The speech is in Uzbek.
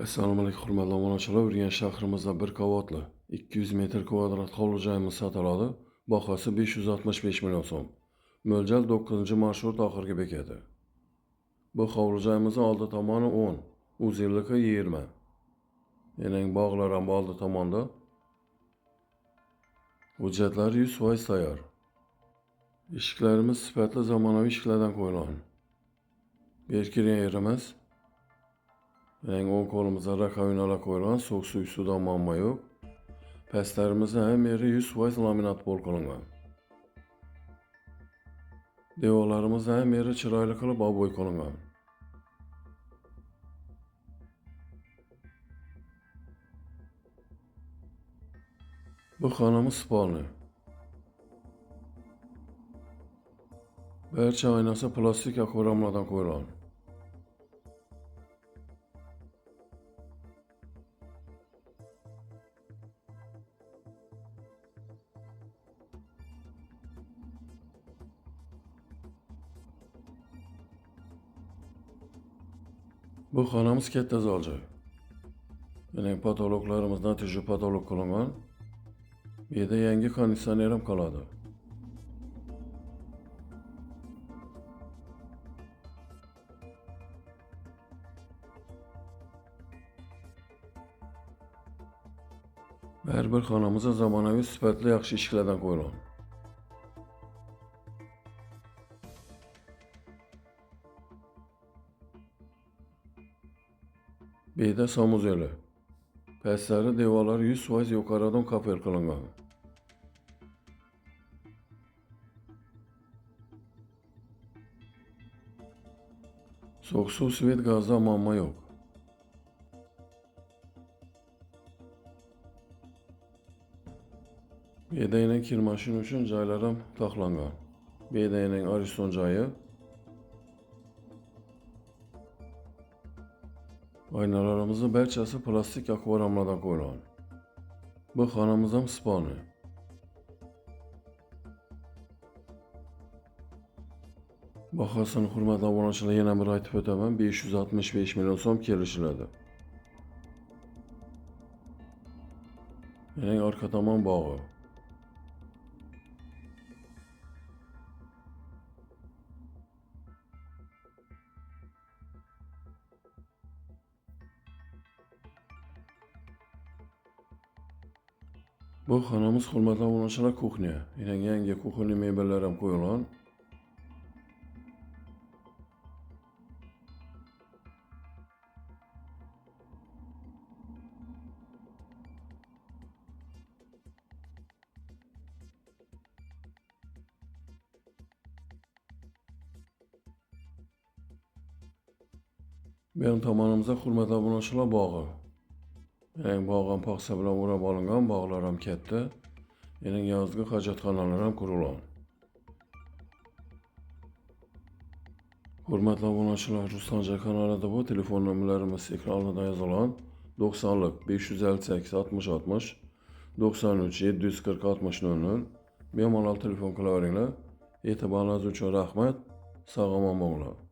Assalomu alaykum hurmatli obunachilar. Urganch shahrimizda bir qavatli 200 metr kvadrat hovli joyimiz sotiladi. Bahosi 565 million so'm. Mo'ljal 9-marshrut oxirgi bekati. Bu hovli joyimizning oldi tomoni 10, uzunligi 20. Yana bog'lar ham oldi tomonda. Hujjatlar 100% tayyor. Eshiklarimiz sifatli zamonaviy eshiklardan qo'yilgan. Berkirgan yerimiz. Yangi o'ng qo'limizda rakovinalar qo'yilgan, so'q suv muammo yo'q. Pastlarimizda ham yeri 100% laminat pol qilingan. Devorlarimizda ham yeri chiroyli qilib ob'o'y qilingan. Bu xonamiz spalni. Barcha oynasi plastik akvaramlardan qo'yilgan. Bu xonamiz katta zal joy. Yana patologlarimizdan tijjur patolog qilingan. Bu yerda yangi konditsioner ham qoladi. Har bir xonamizda zamonaviy sifatli yaxshi eshiklardan qo'yilgan. Bu yerda sanuzeli. Pastlari devorlari 100% yuqoridan kapel qilingan. So'q suv, svet, gazda muammo yo'q. Bu yerda yana kir mashina uchun joylar ham taxlangan. Bu yerda yana ariston joyi. Oynalarımızın barchasi plastik akvaramlardan qo'yilgan. Bu xonamiz ham spalni. Bahosini hurmatli obunachilar yana bir aytib o'taman, 565 million so'm kelishiladi. Yana orqa tomon bog'i. Bu xonamiz hurmatli obunachilar kuxnya. Yangi kuxnya mebellar ham qo'yilgan. Bu ham tomonimizda hurmatli obunachilar bog'i. Yana bog' ham paxsa bilan o'rab olingan, bog'lar ham katta. Yana yozgi hojatxonalar ham qurilgan. Hurmatli obunachilar, Ruslanjoy kanalida bu telefon nomerlarimiz ekranida yozilgan. 90lik 558 60 60 93 740 60 00. Bemalol telefon qilaveringlar. E'tiboringiz uchun rahmat. Sog' omon bo'linglar.